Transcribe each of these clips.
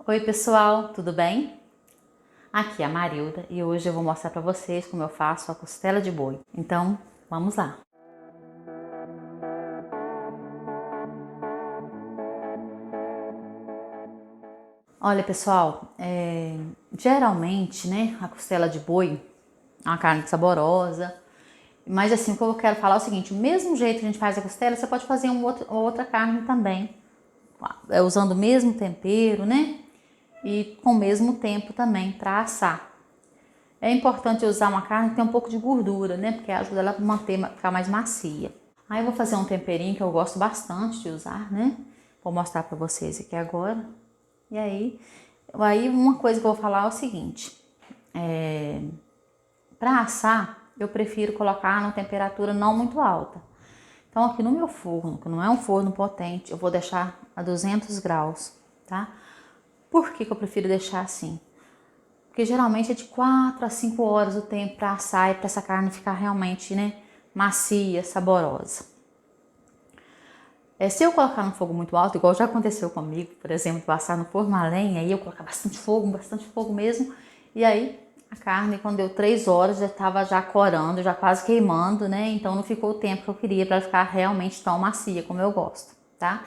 Oi pessoal, tudo bem? Aqui é a Marilda e hoje eu vou mostrar para vocês como eu faço a costela de boi. Então, vamos lá! Olha pessoal, geralmente, né, a costela de boi é uma carne saborosa, mas assim, o que eu quero falar é o seguinte, o mesmo jeito que a gente faz a costela, você pode fazer outra carne também, usando o mesmo tempero, né? E com o mesmo tempo também para assar. É importante usar uma carne que tem um pouco de gordura, né? Porque ajuda ela a ficar mais macia. Aí eu vou fazer um temperinho que eu gosto bastante de usar, né? Vou mostrar para vocês aqui agora. E aí uma coisa que eu vou falar é o seguinte. Para assar, eu prefiro colocar numa temperatura não muito alta. Então aqui no meu forno, que não é um forno potente, eu vou deixar a 200 graus, tá? Por que eu prefiro deixar assim? Porque geralmente é de 4 a 5 horas o tempo para assar e para essa carne ficar realmente, né, macia, saborosa. Se eu colocar no fogo muito alto, igual já aconteceu comigo, por exemplo, eu assar no forno a lenha, aí eu colocar bastante fogo mesmo, e aí a carne, quando deu 3 horas, já estava já corando, já quase queimando, né, então não ficou o tempo que eu queria para ficar realmente tão macia como eu gosto, tá?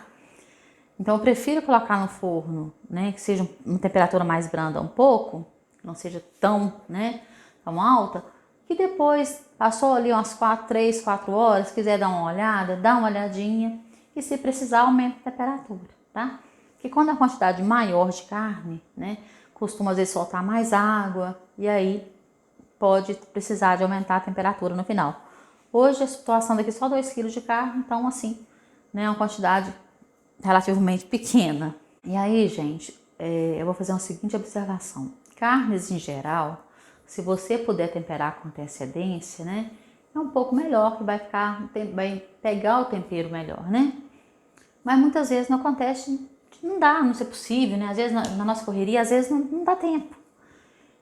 Então eu prefiro colocar no forno, né, que seja uma temperatura mais branda um pouco, não seja tão, né, tão alta, que depois passou ali umas 3, 4 horas, quiser dar uma olhada, dá uma olhadinha e se precisar aumenta a temperatura, tá? Porque quando a quantidade maior de carne, né, costuma às vezes soltar mais água e aí pode precisar de aumentar a temperatura no final. Hoje eu estou assando aqui só 2 kg de carne, então assim, né, é uma quantidade relativamente pequena. E aí, gente, eu vou fazer uma seguinte observação. Carnes em geral, se você puder temperar com antecedência, né, é um pouco melhor, que vai pegar o tempero melhor, né? Mas muitas vezes não acontece, não dá, não ser possível, né? Às vezes na nossa correria, às vezes não dá tempo.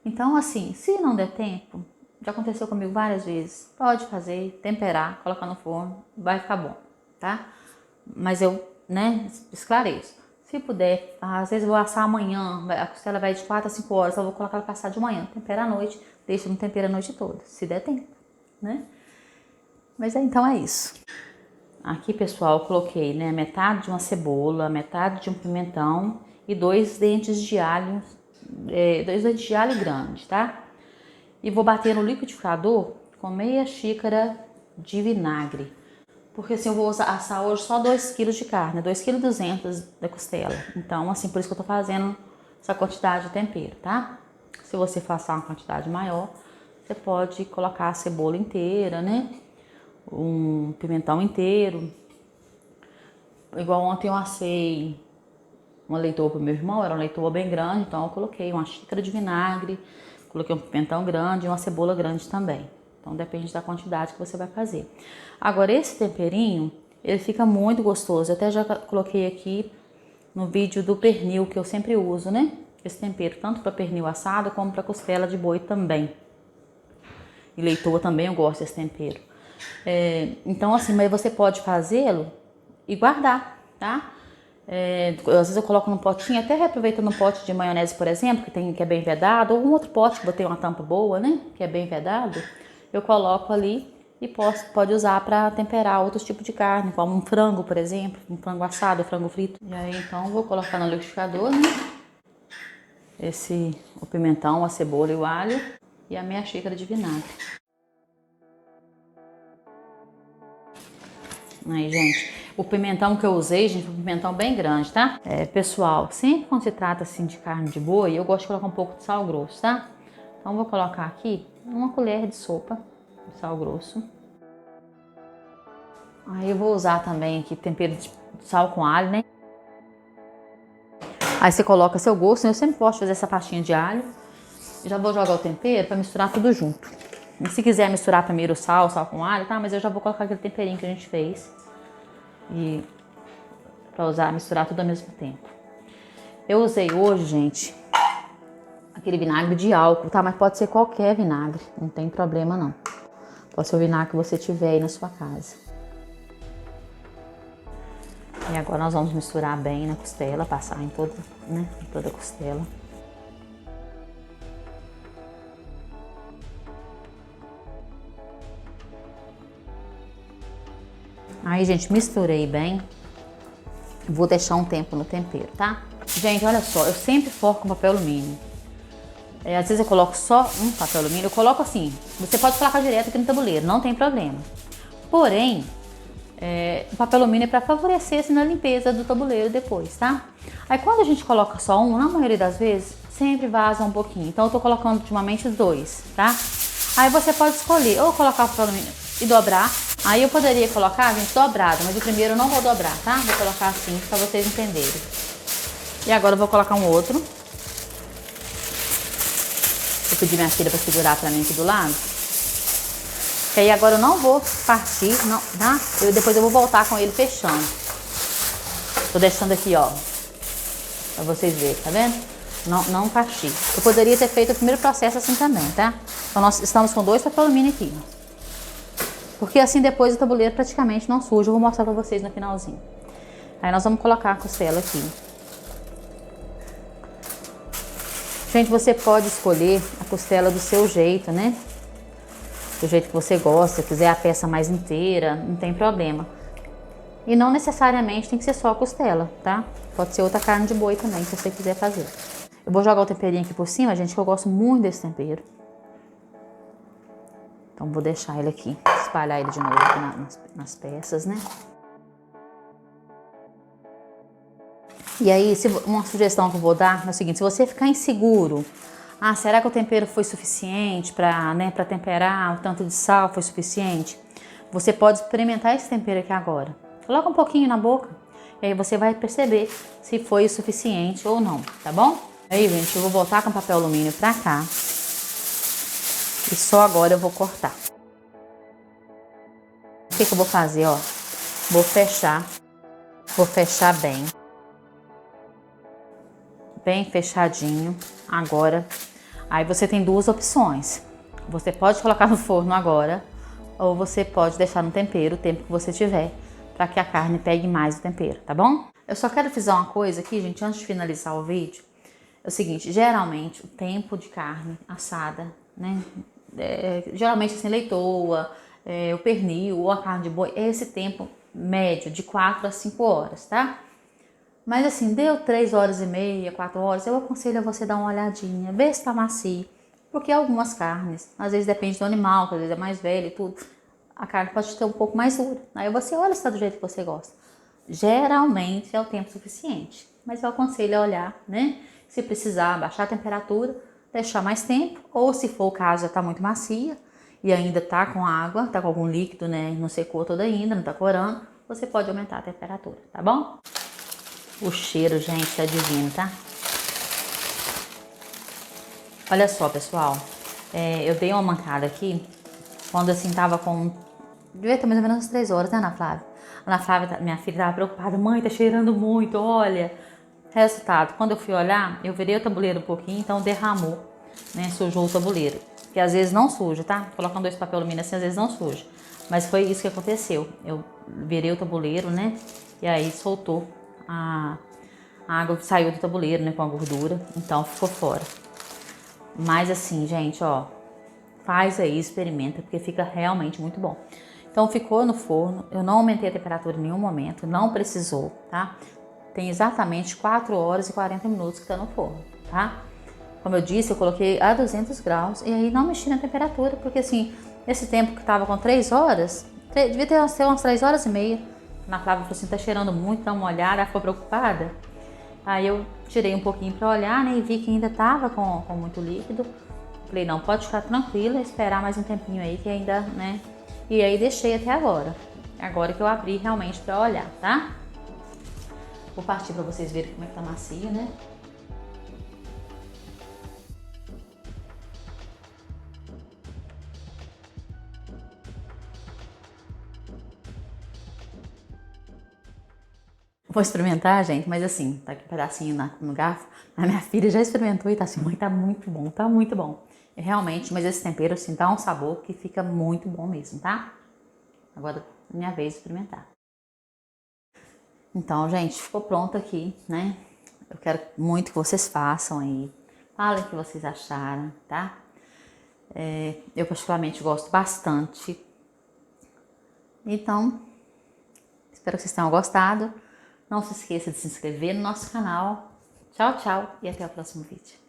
Então, assim, se não der tempo, já aconteceu comigo várias vezes, pode fazer, temperar, colocar no forno, vai ficar bom, tá? Mas eu, né, esclareço. Se puder, às vezes eu vou assar amanhã, a costela vai de 4 a 5 horas, eu vou colocar ela passar de manhã, tempera à noite, deixa no tempero a noite toda, se der tempo, né? Mas então é isso. Aqui, pessoal, eu coloquei, né, metade de uma cebola, metade de um pimentão e 2 dentes de alho, 2 dentes de alho grande, tá? E vou bater no liquidificador com meia xícara de vinagre. Porque assim, eu vou assar hoje só 2 kg de carne, 2,2 kg da costela. Então, assim, por isso que eu tô fazendo essa quantidade de tempero, tá? Se você for assar uma quantidade maior, você pode colocar a cebola inteira, né? Um pimentão inteiro. Igual ontem eu assei uma leitoa pro meu irmão, era uma leitoa bem grande, então eu coloquei uma xícara de vinagre, coloquei um pimentão grande e uma cebola grande também. Então depende da quantidade que você vai fazer. Agora esse temperinho, ele fica muito gostoso. Eu até já coloquei aqui no vídeo do pernil que eu sempre uso, né? Esse tempero, tanto para pernil assado como para costela de boi também. E leitoa também eu gosto desse tempero. Então assim, mas você pode fazê-lo e guardar, tá? Às vezes eu coloco num potinho, até reaproveitando um pote de maionese, por exemplo, que é bem vedado, ou um outro pote que botei uma tampa boa, né? Que é bem vedado. Eu coloco ali e pode usar para temperar outros tipos de carne, como um frango, por exemplo, um frango assado, frango frito. E aí então eu vou colocar no liquidificador, né? O pimentão, a cebola e o alho e a meia xícara de vinagre. Aí, gente, o pimentão que eu usei, gente, foi um pimentão bem grande, tá? Pessoal, sempre quando se trata assim de carne de boi, eu gosto de colocar um pouco de sal grosso, tá? Então eu vou colocar aqui uma colher de sopa de sal grosso. Aí eu vou usar também aqui tempero de sal com alho, né? Aí você coloca seu gosto, né? Eu sempre gosto de fazer essa pastinha de alho. Já vou jogar o tempero para misturar tudo junto. E se quiser misturar primeiro o sal com alho, tá? Mas eu já vou colocar aquele temperinho que a gente fez. E para misturar tudo ao mesmo tempo. Eu usei hoje, gente, aquele vinagre de álcool, tá? Mas pode ser qualquer vinagre, não tem problema não. Pode ser o vinagre que você tiver aí na sua casa. E agora nós vamos misturar bem na costela, passar em toda, né, em toda a costela. Aí, gente, misturei bem. Vou deixar um tempo no tempero, tá? Gente, olha só, eu sempre forro com papel alumínio. Às vezes eu coloco só um papel alumínio, eu coloco assim. Você pode colocar direto aqui no tabuleiro, não tem problema. Porém, o papel alumínio é para favorecer assim, na limpeza do tabuleiro depois, tá? Aí quando a gente coloca só um, na maioria das vezes, sempre vaza um pouquinho. Então eu tô colocando ultimamente os dois, tá? Aí você pode escolher ou colocar o papel alumínio e dobrar. Aí eu poderia colocar, gente, dobrado, mas o primeiro eu não vou dobrar, tá? Vou colocar assim para vocês entenderem. E agora eu vou colocar um outro. Vou pedir minha filha para segurar para mim aqui do lado. E aí agora eu não vou partir, não, tá? Depois eu vou voltar com ele fechando. Tô deixando aqui, ó, pra vocês verem, tá vendo? Não partir. Eu poderia ter feito o primeiro processo assim também, tá? Então nós estamos com 2 papel alumínio aqui. Porque assim depois o tabuleiro praticamente não suja. Eu vou mostrar pra vocês no finalzinho. Aí nós vamos colocar a costela aqui. Gente, você pode escolher a costela do seu jeito, né? Do jeito que você gosta, se quiser a peça mais inteira, não tem problema. E não necessariamente tem que ser só a costela, tá? Pode ser outra carne de boi também, se você quiser fazer. Eu vou jogar o temperinho aqui por cima, gente, que eu gosto muito desse tempero. Então vou deixar ele aqui, espalhar ele de novo aqui nas peças, né? E aí, uma sugestão que eu vou dar é o seguinte, se você ficar inseguro, será que o tempero foi suficiente para, né, para temperar, o tanto de sal foi suficiente? Você pode experimentar esse tempero aqui agora. Coloca um pouquinho na boca, e aí você vai perceber se foi o suficiente ou não, tá bom? Aí, gente, eu vou voltar com o papel alumínio pra cá. E só agora eu vou cortar. O que eu vou fazer, ó? Vou fechar bem fechadinho agora. Aí você tem 2 opções. Você pode colocar no forno agora, ou você pode deixar no tempero o tempo que você tiver, para que a carne pegue mais o tempero, tá bom? Eu só quero fazer uma coisa aqui, gente, antes de finalizar o vídeo. É o seguinte, geralmente o tempo de carne assada, né? Geralmente assim, leitoa, o pernil ou a carne de boi, é esse tempo médio de 4 a 5 horas, tá? Mas assim, deu 3 horas e meia, 4 horas, eu aconselho a você dar uma olhadinha, ver se tá macio. Porque algumas carnes, às vezes depende do animal, que às vezes é mais velho e tudo, a carne pode ter um pouco mais dura. Aí você olha se tá do jeito que você gosta. Geralmente é o tempo suficiente, mas eu aconselho a olhar, né? Se precisar baixar a temperatura, deixar mais tempo, ou se for o caso já tá muito macia e ainda tá com água, tá com algum líquido, né? Não secou toda ainda, não tá corando, você pode aumentar a temperatura, tá bom? O cheiro, gente, tá divino, tá? Olha só, pessoal, eu dei uma mancada aqui, quando assim tava com, devia ter mais ou menos umas 3 horas, né, Ana Flávia? Ana Flávia, minha filha, tava preocupada, mãe, tá cheirando muito, olha. Resultado, quando eu fui olhar, eu virei o tabuleiro um pouquinho, então derramou, né, sujou o tabuleiro. Que às vezes não suja, tá? Colocando 2 papel alumínio assim, às vezes não suja. Mas foi isso que aconteceu. Eu virei o tabuleiro, né, e aí soltou a água, saiu do tabuleiro, né, com a gordura, então ficou fora. Mas assim, gente, ó, faz aí, experimenta, porque fica realmente muito bom. Então ficou no forno, eu não aumentei a temperatura em nenhum momento, não precisou, tá? Tem exatamente 4 horas e 40 minutos que tá no forno, tá? Como eu disse, eu coloquei a 200 graus e aí não mexi na temperatura, porque assim, esse tempo que tava com 3 horas, devia ter umas 3 horas e meia. Na Flávia falou assim, tá cheirando muito, dá uma olhada, ela ficou preocupada. Aí eu tirei um pouquinho para olhar, né, e vi que ainda tava com muito líquido. Falei, não, pode ficar tranquila, esperar mais um tempinho aí que ainda, né. E aí deixei até agora. Agora que eu abri realmente para olhar, tá? Vou partir para vocês verem como é que tá macio, né? Vou experimentar, gente, mas assim, tá aqui um pedacinho no garfo. A minha filha já experimentou e tá assim, mãe, tá muito bom, tá muito bom. E realmente, mas esse tempero, assim, dá um sabor que fica muito bom mesmo, tá? Agora, minha vez de experimentar. Então, gente, ficou pronto aqui, né? Eu quero muito que vocês façam aí. Falem o que vocês acharam, tá? Eu particularmente gosto bastante. Então, espero que vocês tenham gostado. Não se esqueça de se inscrever no nosso canal. Tchau, tchau e até o próximo vídeo.